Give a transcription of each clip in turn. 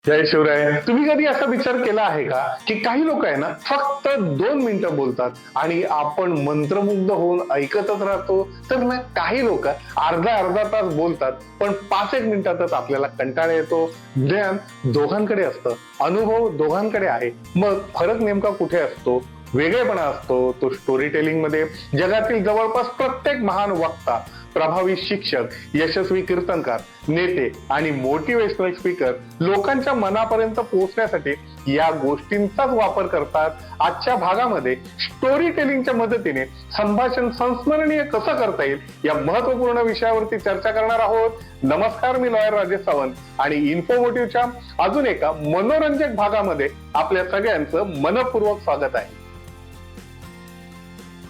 जय शिवराय. तुम्ही कधी असा विचार केला आहे का की काही लोक आहे ना फक्त 2 मिनिटं बोलतात आणि आपण मंत्रमुग्ध होऊन ऐकतच राहतो, तर ना काही लोक अर्धा अर्धा तास बोलतात पण 5 एक मिनिटातच आपल्याला कंटाळा येतो. ज्ञान दोघांकडे असतं, अनुभव दोघांकडे आहे, मग फरक नेमका कुठे असतो? वेगळेपणा असतो तो स्टोरी टेलिंग मध्ये. जगातील जवळपास प्रत्येक महान वक्ता, प्रभावी शिक्षक, यशस्वी कीर्तनकार, नेते आणि मोटिवेशनल स्पीकर लोकांच्या मनापर्यंत पोहोचण्यासाठी या गोष्टींचाच वापर करतात. आजच्या भागामध्ये स्टोरी टेलिंगच्या मदतीने संभाषण संस्मरणीय कसं करता येईल या महत्वपूर्ण विषयावरती चर्चा करणार आहोत. नमस्कार, मी लॉयर राजेश सावंत आणि इन्फॉर्मेटिव्हच्या अजून एका मनोरंजक भागामध्ये आपल्या सगळ्यांचं मनपूर्वक स्वागत आहे.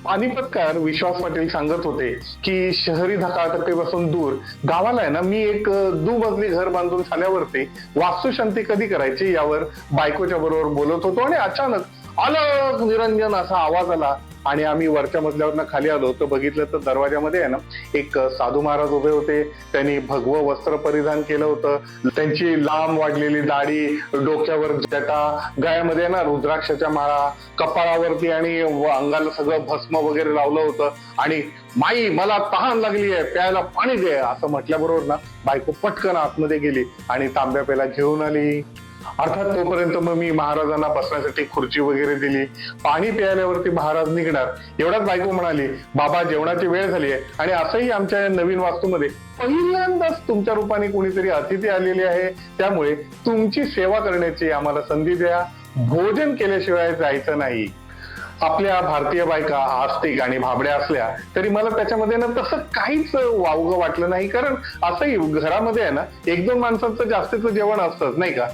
पानिपतकार विश्वास पाटील सांगत होते की शहरी धकाधकीपासून दूर गावाला आहे ना मी एक दुमजली घर बांधून झाल्यावरती वास्तुशांती कधी करायची यावर बायकोच्या बरोबर बोलत होतो आणि अचानक अलग निरंजन असा आवाज आला आणि आम्ही वरच्या मजल्यावरनं खाली आलो तर बघितलं तर दरवाजामध्ये आहे ना एक साधू महाराज उभे होते. त्यांनी भगवं वस्त्र परिधान केलं होतं, त्यांची लांब वाढलेली दाढी, डोक्यावर जटा, गळ्यामध्ये ना रुद्राक्षाच्या माळा, कपाळावरती आणि अंगाला सगळं भस्म वगैरे लावलं होतं आणि माई मला तहान लागली आहे, प्यायला पाणी दे असं म्हटल्याबरोबर ना बायको पटकन आतमध्ये गेली आणि तांब्या पेला घेऊन आली. अर्थात तोपर्यंत मग मी महाराजांना बसण्यासाठी खुर्ची वगैरे दिली. पाणी प्यायल्यावरती महाराज निघणार एवढ्याच बायको म्हणाली, बाबा जेवणाची वेळ झाली आहे आणि असंही आमच्या या नवीन वास्तूमध्ये पहिल्यांदाच तुमच्या रूपाने कोणीतरी अतिथी आलेली आहे, त्यामुळे तुमची सेवा करण्याची आम्हाला संधी द्या, भोजन केल्याशिवाय जायचं नाही. आपल्या भारतीय बायका आस्तिक आणि भाबड्या असल्या तरी मला त्याच्यामध्ये ना तसं काहीच वावगं वाटलं नाही, कारण असंही घरामध्ये आहे ना 1-2 माणसांचं जास्तीचं जेवण असतंच नाही का.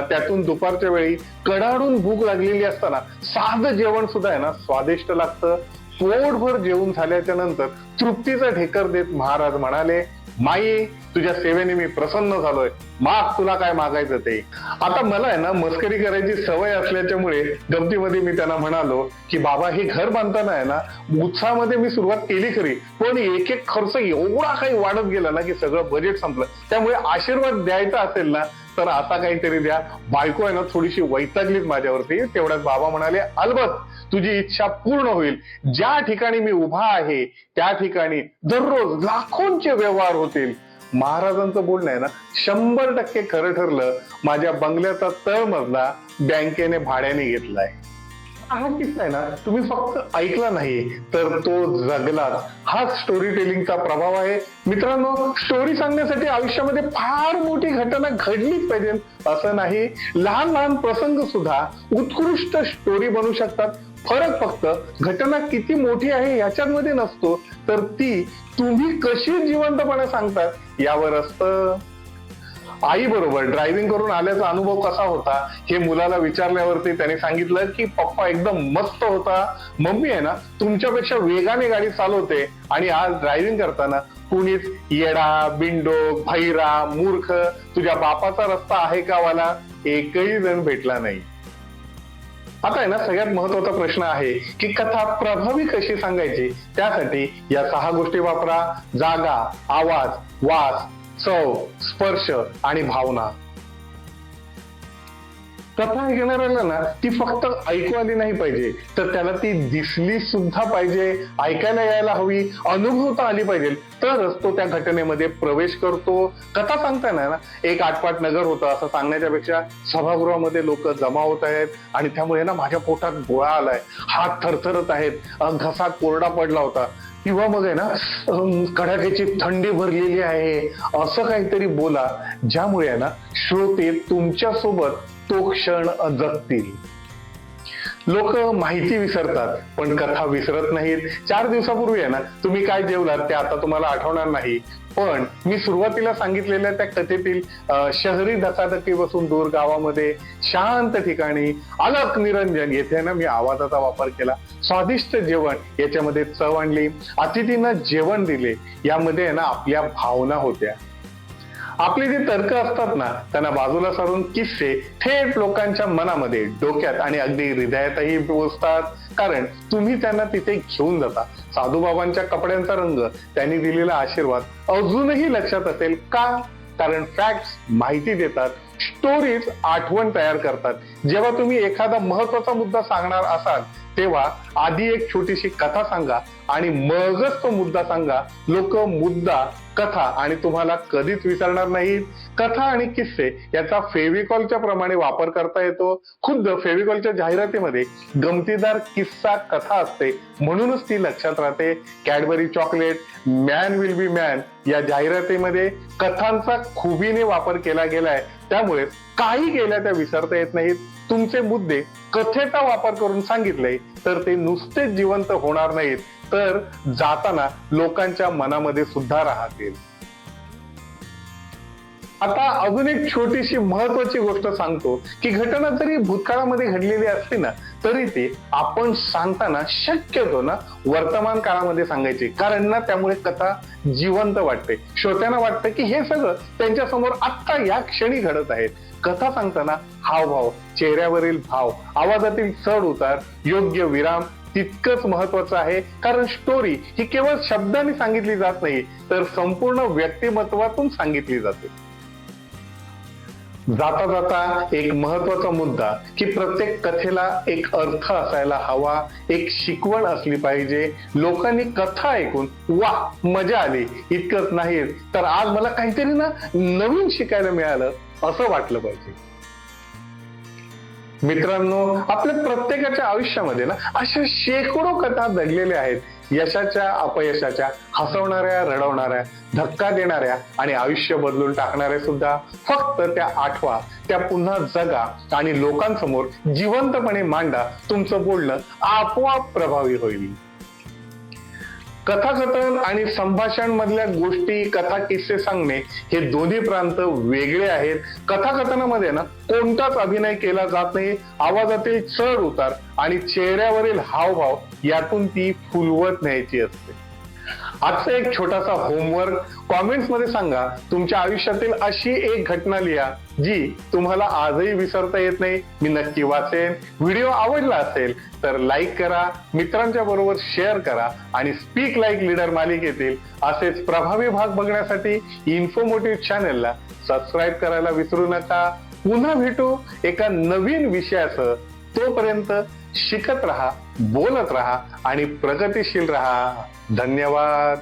त्यातून दुपारच्या वेळी कडाडून भूक लागलेली असताना साधं जेवण सुद्धा आहे ना स्वादिष्ट लागतं. पोटभर जेवून झाल्याच्या नंतर तृप्तीचा ढेकर देत महाराज म्हणाले, माई तुझ्या सेवेने मी प्रसन्न झालोय, माग तुला काय मागायचं ते. आता मला आहे ना मस्करी करायची सवय असल्याच्यामुळे गमतीमध्ये मी त्यांना म्हणालो की बाबा हे घर बांधताना आहे ना उत्साहामध्ये मी सुरुवात केली खरी, पण एक एक खर्च एवढा काही वाढत गेला ना की सगळं बजेट संपलं. त्यामुळे आशीर्वाद द्यायचा असेल ना तर आता काहीतरी द्या. बायको आहे ना थोडीशी वैतागलीच माझ्यावरती. तेवढ्यात बाबा म्हणाले, अलबत तुझी इच्छा पूर्ण होईल. ज्या ठिकाणी मी उभा आहे त्या ठिकाणी दररोज लाखोंचे व्यवहार होतील. महाराजांचं बोलणं आहे ना 100% खरं ठरलं. माझ्या बंगल्याचा तळमजला बँकेने भाड्याने घेतलाय. हा किस्सा आहे ना तुम्ही फक्त ऐकला नाही तर तो जगलात. हा स्टोरी टेलिंगचा प्रभाव आहे. मित्रांनो, स्टोरी सांगण्यासाठी आयुष्यामध्ये फार मोठी घटना घडलीच पाहिजे असं नाही. लहान लहान प्रसंग सुद्धा उत्कृष्ट स्टोरी बनू शकतात. फरक फक्त घटना किती मोठी आहे याच्यामध्ये नसतो, तर ती तुम्ही कशी जिवंतपणे सांगतात यावर असतं. आई बरोबर ड्रायव्हिंग करून आल्याचा अनुभव कसा होता हे मुलाला विचारल्यावरती त्याने सांगितलं की पप्पा एकदम मस्त होता. मम्मी आहे ना तुमच्यापेक्षा वेगाने गाडी चालवते आणि आज ड्रायव्हिंग करताना कुणीच येडा, बिंडोक, भैरा, मूर्ख, तुझ्या बापाचा रस्ता आहे का वाला एकही जण भेटला नाही. आता आहे ना सगळ्यात महत्वाचा प्रश्न आहे की कथा प्रभावी कशी सांगायची. त्यासाठी या 6 गोष्टी वापरा: जागा, आवाज, वास, चव, स्पर्श आणि भावना. कथा ऐकणाऱ्याला ना ती फक्त ऐकू आली नाही पाहिजे, तर त्याला ती दिसली सुद्धा पाहिजे, ऐकायला यायला हवी, अनुभवता आली पाहिजे, तरच तो त्या घटनेमध्ये प्रवेश करतो. कथा सांगताना ना एक आटपाट नगर होतं असं सांगण्याच्या पेक्षा सभागृहामध्ये लोक जमा होत आहेत आणि त्यामुळे ना माझ्या पोटात गोळा आलाय, हात थरथरत आहेत, घसा कोरडा पडला होता, किंवा मग आहे ना कडाक्याची थंडी भरलेली आहे, असं काहीतरी बोला ज्यामुळे आहे ना श्रोते तुमच्या सोबत तो क्षण जगतील. लोक माहिती विसरतात पण कथा विसरत नाहीत. 4 दिवसापूर्वी आहे ना तुम्ही काय जेवलात ते आता तुम्हाला आठवणार नाही, पण मी सुरुवातीला सांगितलेल्या त्या कथेतील शहरी धकाधकीपासून दूर गावामध्ये शांत ठिकाणी अलग निरंजन येथे ना मी आवाजाचा वापर केला. स्वादिष्ट जेवण याच्यामध्ये चव आणली, अतिथींना जेवण दिले, यामध्ये आहे ना आपल्या भावना होत्या. आपले जे तर्क असतात ना त्यांना बाजूला सारून किस्से थेट लोकांच्या मनामध्ये, डोक्यात आणि अगदी हृदयातही पोहोचतात, कारण तुम्ही त्यांना तिथे घेऊन जाता. साधूबाबांच्या कपड्यांचा रंग, त्यांनी दिलेला आशीर्वाद अजूनही लक्षात असेल का? कारण फॅक्ट्स माहिती देतात, स्टोरीज आठवण तयार करतात. जेव्हा तुम्ही एखादा महत्वाचा मुद्दा सांगणार असाल तेव्हा आधी एक छोटीशी कथा सांगा आणि मगच तो मुद्दा सांगा. लोक मुद्दा, कथा आणि तुम्हाला कधीच विसरणार नाहीत. कथा आणि किस्से याचा फेविकॉलच्या प्रमाणे वापर करता येतो. खुद्द फेविकॉलच्या जाहिरातीमध्ये गमतीदार किस्सा कथा असते, म्हणूनच ती लक्षात राहते. Cadbury chocolate, man will be man या जाहिरातीमध्ये कथांचा खुबीने वापर केला गेलाय, त्यामुळे काही गेल्या त्या विसरता येत नाहीत. तुमचे मुद्दे कथेचा वापर करून सांगितले तर ते नुसतेच जिवंत होणार नाहीत, तर जाताना लोकांच्या मनामध्ये सुद्धा राहतील. आता अजून एक छोटीशी महत्वाची गोष्ट सांगतो की घटना जरी भूतकाळामध्ये घडलेली असली ना तरी ती आपण सांगताना शक्यतो ना वर्तमान काळामध्ये सांगायची, कारण ना त्यामुळे कथा जिवंत वाटते. श्रोत्यांना वाटतं की हे सगळं त्यांच्या समोर आत्ता या क्षणी घडत आहेत. कथा सांगताना हावभाव, चेहऱ्यावरील भाव, आवाजातील चढ उतार, योग्य विराम तितकंच महत्वाचं आहे. कारण स्टोरी ही केवळ शब्दांनी सांगितली जात नाही, तर संपूर्ण व्यक्तिमत्वातून सांगितली जाते. जाता जाता एक महत्वाचा मुद्दा की प्रत्येक कथेला एक अर्थ असायला हवा, एक शिकवण असली पाहिजे. लोकांनी कथा ऐकून वा मजा आली इतकंच नाही, तर आज मला काहीतरी ना नवीन शिकायला मिळालं असं वाटलं पाहिजे. मित्रांनो, आपल्या प्रत्येकाच्या आयुष्यामध्ये ना अशा शेकडो कथा दडलेल्या आहेत. यशाच्या, अपयशाच्या, हसवणाऱ्या, रडवणाऱ्या, धक्का देणाऱ्या आणि आयुष्य बदलून टाकणाऱ्या सुद्धा. फक्त त्या आठवा, त्या पुन्हा जगा आणि लोकांसमोर जिवंतपणे मांडा. तुमचं बोलणं आपोआप प्रभावी होईल. कथाकथन आणि संभाषण मधल्या गोष्टी, कथा किस्से सांगणे हे दोन्ही प्रांत वेगळे आहेत. कथाकथनामध्ये ना कोणताच अभिनय केला जात नाही. आवाजातील चढ उतार आणि चेहऱ्यावरील हावभाव यातून ती फुलवत न्यायची असते. आजचा एक छोटासा होमवर्क, कॉमेंट्स मध्ये सांगा तुमच्या आयुष्यातील अशी एक घटना लिहा जी तुम्हाला आजही विसरता येत नाही. मी नक्की वाचेन. व्हिडिओ आवडला असेल तर लाईक करा, मित्रांच्या बरोबर शेअर करा आणि स्पीक लाईक लीडर मालिकेतील असेच प्रभावी भाग बघण्यासाठी इन्फॉर्मेटिव्ह चॅनलला सबस्क्राईब करायला विसरू नका. पुन्हा भेटू एका नवीन विषयासह. तोपर्यंत शिकत राहा, बोलत राहा आणि प्रगतिशील राहा. धन्यवाद.